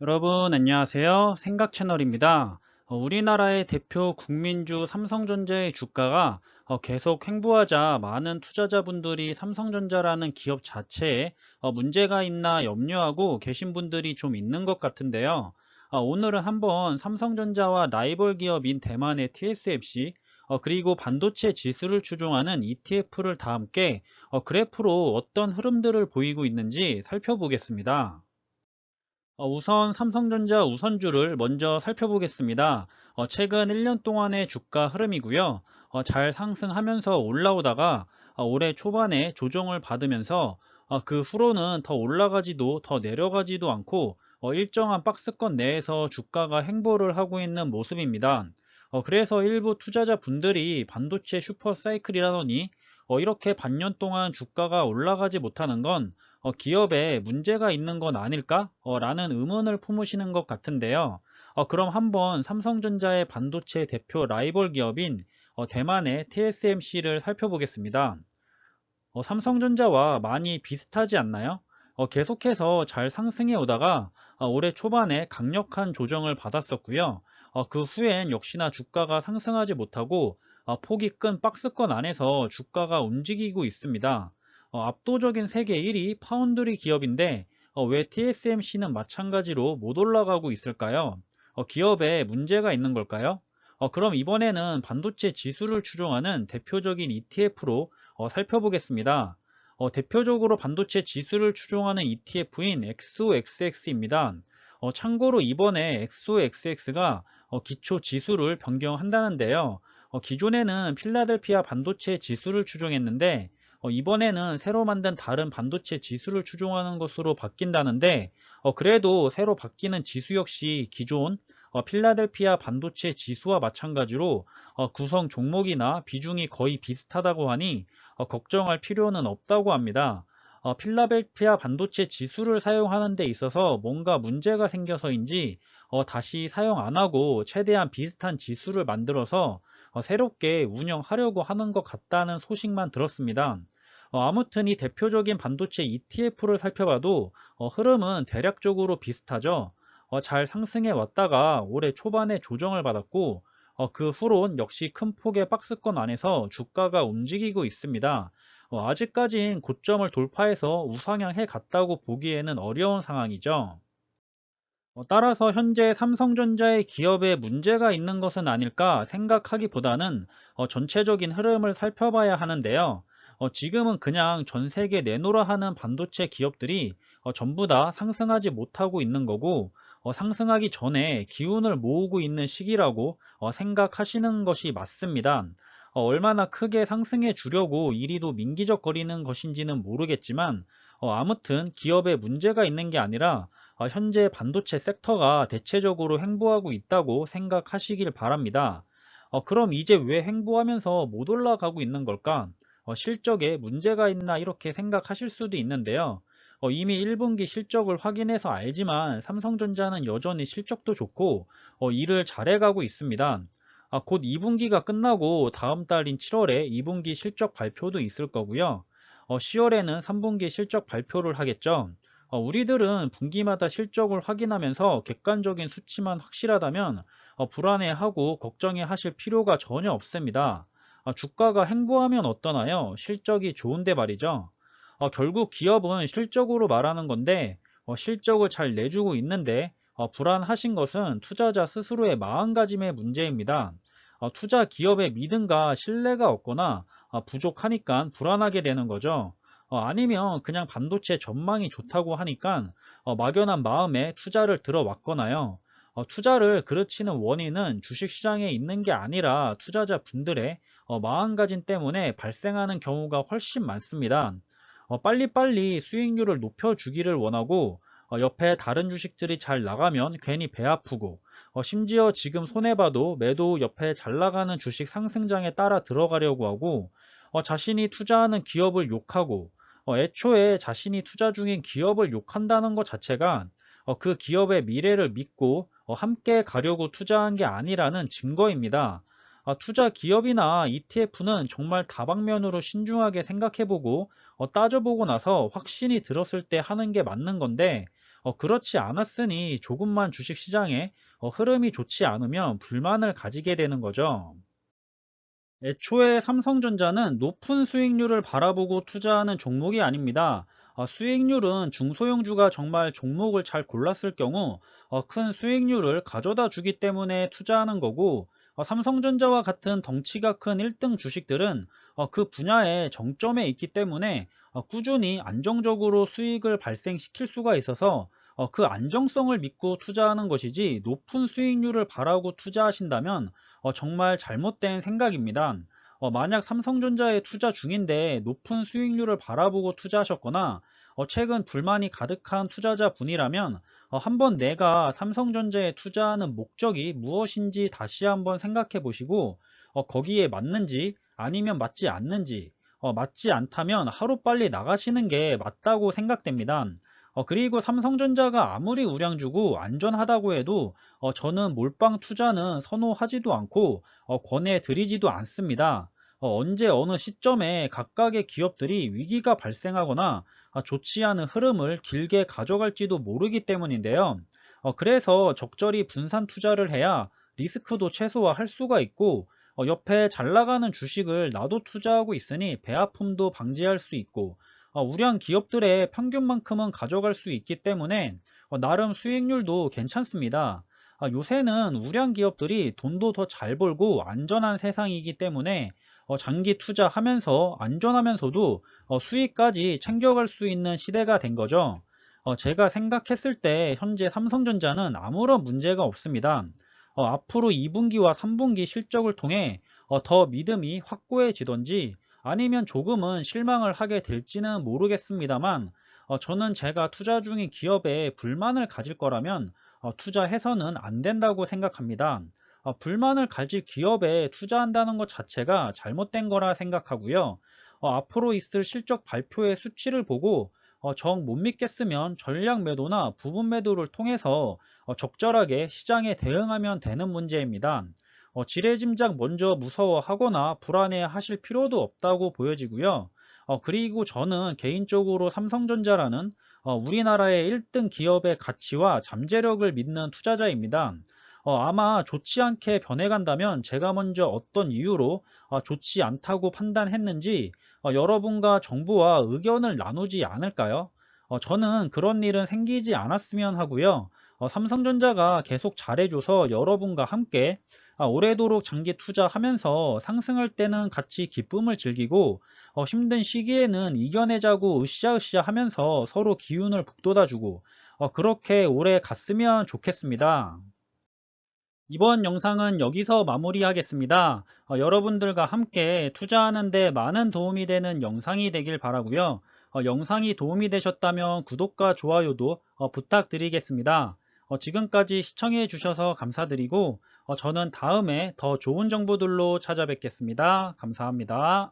여러분 안녕하세요. 생각 채널입니다. 우리나라의 대표 국민주 삼성전자의 주가가 계속 횡보하자 많은 투자자분들이 삼성전자라는 기업 자체에 문제가 있나 염려하고 계신 분들이 좀 있는 것 같은데요. 오늘은 한번 삼성전자와 라이벌 기업인 대만의 TSMC 그리고 반도체 지수를 추종하는 ETF를 다 함께 그래프로 어떤 흐름들을 보이고 있는지 살펴보겠습니다. 우선 삼성전자 우선주를 먼저 살펴보겠습니다. 최근 1년 동안의 주가 흐름이고요. 잘 상승하면서 올라오다가 올해 초반에 조정을 받으면서 그 후로는 더 올라가지도 더 내려가지도 않고 일정한 박스권 내에서 주가가 횡보를 하고 있는 모습입니다. 그래서 일부 투자자 분들이 반도체 슈퍼 사이클이라더니 이렇게 반년 동안 주가가 올라가지 못하는 건 기업에 문제가 있는 건 아닐까? 라는 의문을 품으시는 것 같은데요. 그럼 한번 삼성전자의 반도체 대표 라이벌 기업인 대만의 TSMC를 살펴보겠습니다. 삼성전자와 많이 비슷하지 않나요? 계속해서 잘 상승해 오다가 올해 초반에 강력한 조정을 받았었고요. 그 후엔 역시나 주가가 상승하지 못하고 폭이 큰 박스권 안에서 주가가 움직이고 있습니다. 압도적인 세계 1위 파운드리 기업인데 왜 TSMC는 마찬가지로 못 올라가고 있을까요? 기업에 문제가 있는 걸까요? 그럼 이번에는 반도체 지수를 추종하는 대표적인 ETF로 살펴보겠습니다. 대표적으로 반도체 지수를 추종하는 ETF인 XOXX입니다. 참고로 이번에 XOXX가 기초 지수를 변경한다는데요. 기존에는 필라델피아 반도체 지수를 추종했는데 이번에는 새로 만든 다른 반도체 지수를 추종하는 것으로 바뀐다는데 그래도 새로 바뀌는 지수 역시 기존 필라델피아 반도체 지수와 마찬가지로 구성 종목이나 비중이 거의 비슷하다고 하니 걱정할 필요는 없다고 합니다. 필라델피아 반도체 지수를 사용하는 데 있어서 뭔가 문제가 생겨서인지 다시 사용 안 하고 최대한 비슷한 지수를 만들어서 새롭게 운영하려고 하는 것 같다는 소식만 들었습니다. 아무튼 이 대표적인 반도체 ETF를 살펴봐도 흐름은 대략적으로 비슷하죠. 잘 상승해 왔다가 올해 초반에 조정을 받았고 그 후론 역시 큰 폭의 박스권 안에서 주가가 움직이고 있습니다. 아직까진 고점을 돌파해서 우상향해 갔다고 보기에는 어려운 상황이죠. 따라서 현재 삼성전자의 기업에 문제가 있는 것은 아닐까 생각하기보다는 전체적인 흐름을 살펴봐야 하는데요. 지금은 그냥 전 세계 내놓으라 하는 반도체 기업들이 전부 다 상승하지 못하고 있는 거고 상승하기 전에 기운을 모으고 있는 시기라고 생각하시는 것이 맞습니다. 얼마나 크게 상승해 주려고 이리도 민기적거리는 것인지는 모르겠지만 아무튼 기업에 문제가 있는 게 아니라 현재 반도체 섹터가 대체적으로 횡보하고 있다고 생각하시길 바랍니다. 그럼 이제 왜 횡보하면서 못 올라가고 있는 걸까? 실적에 문제가 있나 이렇게 생각하실 수도 있는데요. 이미 1분기 실적을 확인해서 알지만 삼성전자는 여전히 실적도 좋고 일을 잘해가고 있습니다. 곧 2분기가 끝나고 다음 달인 7월에 2분기 실적 발표도 있을 거고요. 10월에는 3분기 실적 발표를 하겠죠. 우리들은 분기마다 실적을 확인하면서 객관적인 수치만 확실하다면 불안해하고 걱정해 하실 필요가 전혀 없습니다. 주가가 횡보하면 어떠나요? 실적이 좋은데 말이죠. 결국 기업은 실적으로 말하는 건데 실적을 잘 내주고 있는데 불안하신 것은 투자자 스스로의 마음가짐의 문제입니다. 투자 기업의 믿음과 신뢰가 없거나 부족하니까 불안하게 되는 거죠. 아니면 그냥 반도체 전망이 좋다고 하니까 막연한 마음에 투자를 들어왔거나요. 투자를 그르치는 원인은 주식시장에 있는 게 아니라 투자자 분들의 마음가짐 때문에 발생하는 경우가 훨씬 많습니다. 빨리빨리 수익률을 높여주기를 원하고 옆에 다른 주식들이 잘 나가면 괜히 배 아프고 심지어 지금 손해봐도 매도 옆에 잘 나가는 주식 상승장에 따라 들어가려고 하고 자신이 투자하는 기업을 욕하고 애초에 자신이 투자 중인 기업을 욕한다는 것 자체가 그 기업의 미래를 믿고 함께 가려고 투자한 게 아니라는 증거입니다. 투자 기업이나 ETF는 정말 다방면으로 신중하게 생각해보고 따져보고 나서 확신이 들었을 때 하는 게 맞는 건데 그렇지 않았으니 조금만 주식시장에 흐름이 좋지 않으면 불만을 가지게 되는 거죠. 애초에 삼성전자는 높은 수익률을 바라보고 투자하는 종목이 아닙니다. 수익률은 중소형주가 정말 종목을 잘 골랐을 경우 큰 수익률을 가져다 주기 때문에 투자하는 거고, 삼성전자와 같은 덩치가 큰 1등 주식들은 그 분야의 정점에 있기 때문에 꾸준히 안정적으로 수익을 발생시킬 수가 있어서 그 안정성을 믿고 투자하는 것이지, 높은 수익률을 바라고 투자하신다면 정말 잘못된 생각입니다. 만약 삼성전자에 투자 중인데 높은 수익률을 바라보고 투자하셨거나 최근 불만이 가득한 투자자분이라면 한번 내가 삼성전자에 투자하는 목적이 무엇인지 다시 한번 생각해 보시고 거기에 맞는지 아니면 맞지 않는지, 맞지 않다면 하루빨리 나가시는 게 맞다고 생각됩니다. 그리고 삼성전자가 아무리 우량주고 안전하다고 해도 저는 몰빵 투자는 선호하지도 않고 권해드리지도 않습니다. 언제 어느 시점에 각각의 기업들이 위기가 발생하거나 좋지 않은 흐름을 길게 가져갈지도 모르기 때문인데요. 그래서 적절히 분산 투자를 해야 리스크도 최소화할 수가 있고, 옆에 잘 나가는 주식을 나도 투자하고 있으니 배아픔도 방지할 수 있고, 우량 기업들의 평균만큼은 가져갈 수 있기 때문에 나름 수익률도 괜찮습니다. 요새는 우량 기업들이 돈도 더 잘 벌고 안전한 세상이기 때문에 장기 투자하면서 안전하면서도 수익까지 챙겨갈 수 있는 시대가 된 거죠. 제가 생각했을 때 현재 삼성전자는 아무런 문제가 없습니다. 앞으로 2분기와 3분기 실적을 통해 더 믿음이 확고해지던지 아니면 조금은 실망을 하게 될지는 모르겠습니다만, 저는 제가 투자 중인 기업에 불만을 가질 거라면 투자해서는 안 된다고 생각합니다. 불만을 가질 기업에 투자한다는 것 자체가 잘못된 거라 생각하고요. 앞으로 있을 실적 발표의 수치를 보고 정 못 믿겠으면 전략 매도나 부분 매도를 통해서 적절하게 시장에 대응하면 되는 문제입니다. 지레짐작 먼저 무서워하거나 불안해 하실 필요도 없다고 보여지고요. 그리고 저는 개인적으로 삼성전자라는 우리나라의 1등 기업의 가치와 잠재력을 믿는 투자자입니다. 아마 좋지 않게 변해간다면 제가 먼저 어떤 이유로 좋지 않다고 판단했는지 여러분과 정부와 의견을 나누지 않을까요? 저는 그런 일은 생기지 않았으면 하고요. 삼성전자가 계속 잘해줘서 여러분과 함께 오래도록 장기 투자하면서 상승할 때는 같이 기쁨을 즐기고 힘든 시기에는 이겨내자고 으쌰으쌰 하면서 서로 기운을 북돋아주고 그렇게 오래 갔으면 좋겠습니다. 이번 영상은 여기서 마무리하겠습니다. 여러분들과 함께 투자하는 데 많은 도움이 되는 영상이 되길 바라고요. 영상이 도움이 되셨다면 구독과 좋아요도 부탁드리겠습니다. 지금까지 시청해 주셔서 감사드리고 저는 다음에 더 좋은 정보들로 찾아뵙겠습니다. 감사합니다.